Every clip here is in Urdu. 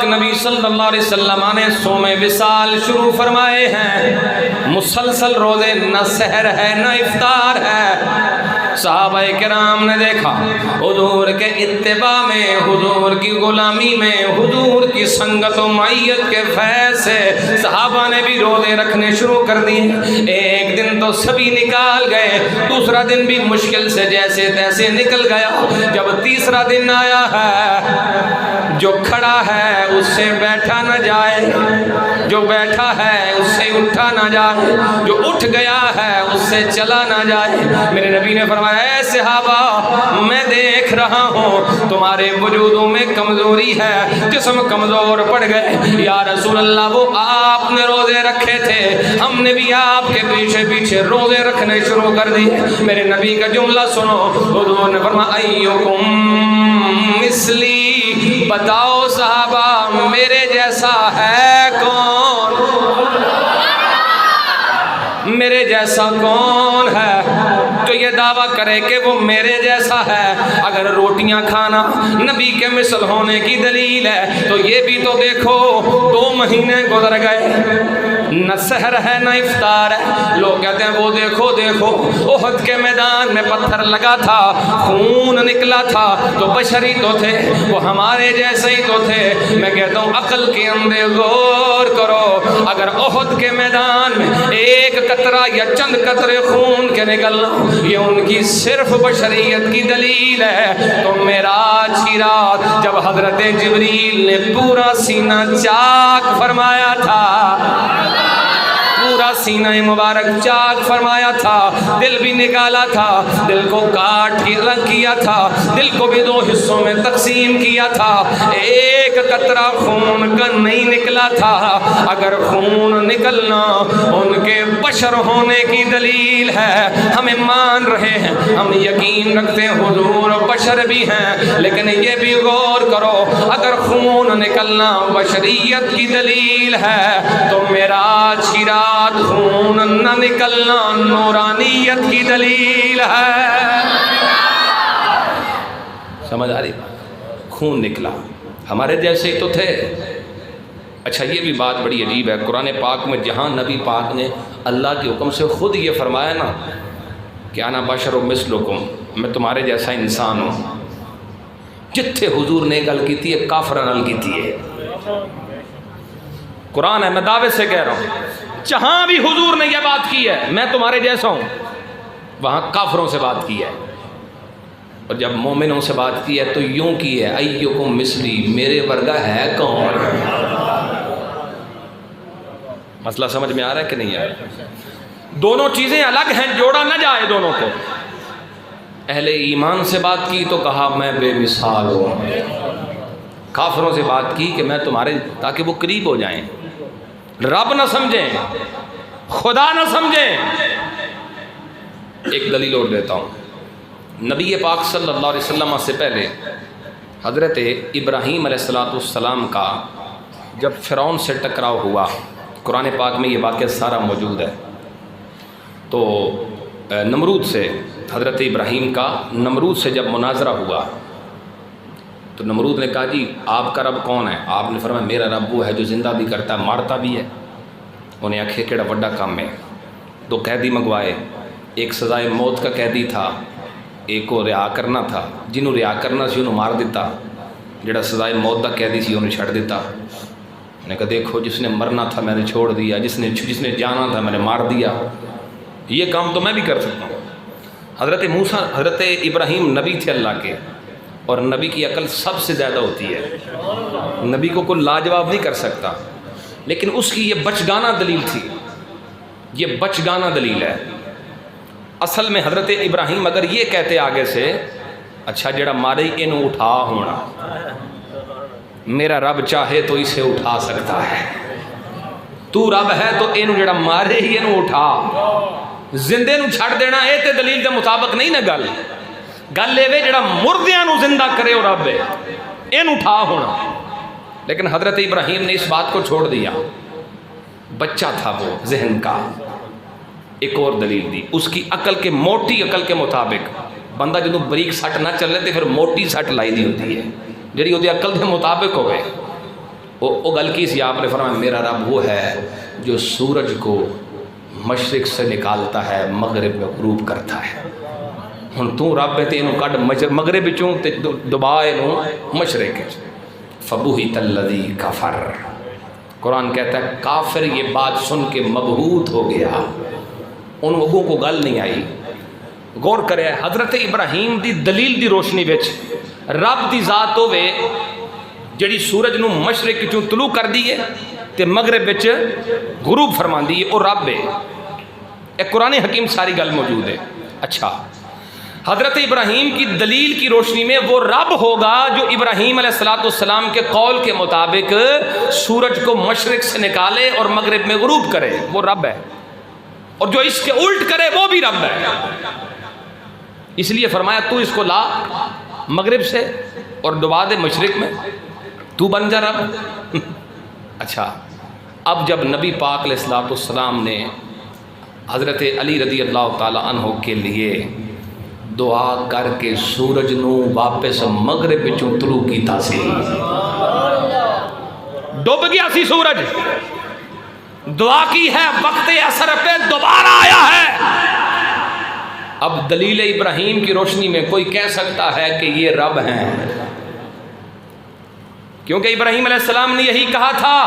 نبی صلی اللہ علیہ وسلم نے صوم وصال شروع فرمائے ہیں، مسلسل روزے، نہ سحر ہے نہ افطار ہے۔ صحابہ کرام نے دیکھا حضور کے اتباع میں، حضور کی غلامی میں، حضور کی سنگت و معیت کے فیض سے صحابہ نے بھی روزے رکھنے شروع کر دیے۔ ایک دن تو سبھی نکال گئے، دوسرا دن بھی مشکل سے جیسے تیسے نکل گیا۔ جب تیسرا دن آیا ہے، جو کھڑا ہے اس سے بیٹھا نہ جائے، جو بیٹھا ہے اس سے اٹھا نہ جائے، جو اٹھ گیا ہے اس سے چلا نہ جائے۔ میرے نبی نے فرمایا اے صحابہ، میں دیکھ رہا ہوں تمہارے وجودوں میں کمزوری ہے، جسم کمزور پڑ گئے۔ یا رسول اللہ، وہ آپ نے روزے رکھے تھے، ہم نے بھی آپ کے پیچھے پیچھے روزے رکھنے شروع کر دیے۔ میرے نبی کا جملہ سنو، حضور نے فرمایا ایکم مثلی، بتاؤ صحابہ میرے جیسا ہے کون؟ میرے جیسا کون ہے جو یہ دعویٰ کرے کہ وہ میرے جیسا ہے؟ اگر روٹیاں کھانا نبی کے مثل ہونے کی دلیل ہے تو یہ بھی تو دیکھو، 2 مہینے گزر گئے، نہ سحر ہے نہ افطار ہے۔ لوگ کہتے ہیں وہ دیکھو دیکھو، احد کے میدان میں پتھر لگا تھا، خون نکلا تھا، تو بشری تو تھے، وہ ہمارے جیسے ہی تو تھے۔ میں کہتا ہوں عقل کے اندے غور کرو، اگر احد کے میدان میں ایک قطرہ یا چند قطرے خون کے نکلنا یہ ان کی صرف بشریت کی دلیل ہے، تو معراج کی رات جب حضرت جبریل نے پورا سینہ چاک فرمایا تھا، پورا سینہ مبارک چاک فرمایا تھا، دل بھی نکالا تھا، دل کو کاٹ کیا تھا، دل کو بھی 2 حصوں میں تقسیم کیا تھا، ایک قطرہ خون کا نہیں نکلا تھا۔ اگر خون نکلنا ان کے بشر ہونے کی دلیل ہے، ہمیں مان رہے ہیں، ہم یقین رکھتے ہیں حضور بشر بھی ہیں، لیکن یہ بھی غور کرو اگر خون نکلنا بشریت کی دلیل ہے تو معراج کی رات خون نہ نکلنا نورانیت کی دلیل ہے۔ سمجھ آ رہی بات؟ خون نکلا، ہمارے جیسے ہی تو تھے۔ اچھا یہ بھی بات بڑی عجیب ہے، قرآن پاک میں جہاں نبی پاک نے اللہ کے حکم سے خود یہ فرمایا نا کہ انا بشر مثلکم، میں تمہارے جیسا انسان ہوں، جتھے حضور نے گل کی ہے کافراں نال کیتی ہے۔ قرآن ہے، میں دعوے سے کہہ رہا ہوں، جہاں بھی حضور نے یہ بات کی ہے میں تمہارے جیسا ہوں، وہاں کافروں سے بات کی ہے، اور جب مومنوں سے بات کی ہے تو یوں کی ہے ایکم مثلی، میرے ورگا ہے کون؟ مسئلہ سمجھ میں آ رہا ہے کہ نہیں آ رہا؟ دونوں چیزیں الگ ہیں، جوڑا نہ جائے دونوں کو۔ اہل ایمان سے بات کی تو کہا میں بے مثال ہوں، کافروں سے بات کی کہ میں تمہارے، تاکہ وہ قریب ہو جائیں، رب نہ سمجھیں، خدا نہ سمجھیں۔ ایک دلیل اور دیتا ہوں، نبی پاک صلی اللہ علیہ وسلم سے پہلے حضرت ابراہیم علیہ السلام کا جب فرعون سے ٹکراؤ ہوا، قرآن پاک میں یہ واقعہ سارا موجود ہے، تو نمرود سے، حضرت ابراہیم کا نمرود سے جب مناظرہ ہوا تو نمرود نے کہا جی آپ کا رب کون ہے؟ آپ نے فرمایا میرا رب وہ ہے جو زندہ بھی کرتا ہے مارتا بھی ہے۔ انہیں آخیا کیڑا بڑا کام ہے، 2 قیدی منگوائے، ایک سزائے موت کا قیدی تھا، ایک کو رہا کرنا تھا، جنہوں رہا کرنا سی انہوں مار دیتا، جڑا سزائے موت کا قیدی سی انہوں چھڑ دیتا۔ انہوں نے کہا دیکھو جس نے مرنا تھا میں نے چھوڑ دیا، جس نے جانا تھا میں نے مار دیا، یہ کام تو میں بھی کر سکتا ہوں۔ حضرت ابراہیم نبی تھے اللہ کے، اور نبی کی عقل سب سے زیادہ ہوتی ہے، نبی کو کوئی لاجواب نہیں کر سکتا، لیکن اس کی یہ بچگانہ دلیل تھی، یہ بچگانہ دلیل ہے۔ اصل میں حضرت ابراہیم اگر یہ کہتے آگے سے اچھا جڑا مارے انہوں اٹھا ہونا، میرا رب چاہے تو اسے اٹھا سکتا ہے، تو رب ہے تو انہوں جڑا مارے ہی انہوں اٹھا، زندے نو چھڑ دینا اے تے دلیل دے مطابق نہیں نہ گل لے وے جڑا مردیاں نو زندہ کرے اور رب ہے ان اٹھا ہونا۔ لیکن حضرت ابراہیم نے اس بات کو چھوڑ دیا، بچہ تھا وہ ذہن کا۔ ایک اور دلیل دی اس کی عقل کے، موٹی عقل کے مطابق، بندہ جدوں بریک سٹ نہ چلے تو پھر موٹی سٹ لائی دی ہوتی ہے جڑی وہ عقل کے مطابق ہوئے۔ وہ گل کی سی آپ نے فرمایا میرا رب وہ ہے جو سورج کو مشرق سے نکالتا ہے مغرب میں غروب کرتا ہے. ہن تو رب ہے تے اینو کڈ مغرب وچوں تے دبا اینو مشرق وچ. فبہت الذی کفر. قرآن کہتا ہے کافر یہ بات سن کے مبہوت ہو گیا, ان لوگوں کو گل نہیں آئی. غور کرے حضرت ابراہیم دی دلیل دی روشنی وچ رب دی ذات ہوے جڑی سورج نو مشرق چوں طلوع کر دیے تے مغرب وچ غروب فرماندی ہے, او رب ہے. ایک قرآن حکیم ساری گل موجود ہے. اچھا حضرت ابراہیم کی دلیل کی روشنی میں وہ رب ہوگا جو ابراہیم علیہ السلام کے قول کے مطابق سورج کو مشرق سے نکالے اور مغرب میں غروب کرے, وہ رب ہے. اور جو اس کے الٹ کرے وہ بھی رب ہے. اس لیے فرمایا تو اس کو لا مغرب سے اور ڈبا دے مشرق میں, تو بن جا رب. اچھا اب جب نبی پاک علیہ السلام نے حضرت علی رضی اللہ تعالی عنہ کے لیے دعا کر کے سورج نو واپس مغرب وچوں طلوع کیتا سی, ڈوب گیا سی سورج, دعا کی ہے وقت اثر پہ دوبارہ آیا ہے. اب دلیل ابراہیم کی روشنی میں کوئی کہہ سکتا ہے کہ یہ رب ہیں, کیونکہ ابراہیم علیہ السلام نے یہی کہا تھا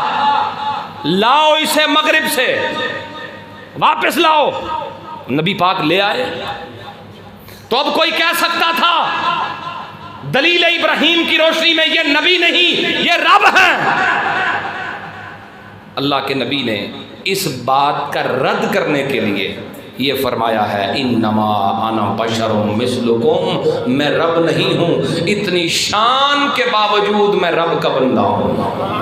لاؤ اسے مغرب سے واپس لاؤ. نبی پاک لے آئے. تو اب کوئی کہہ سکتا تھا دلیل ابراہیم کی روشنی میں یہ نبی نہیں یہ رب ہیں. اللہ کے نبی نے اس بات کا رد کرنے کے لیے یہ فرمایا ہے انما انا بشر مثلکم, میں رب نہیں ہوں, اتنی شان کے باوجود میں رب کا بندہ ہوں.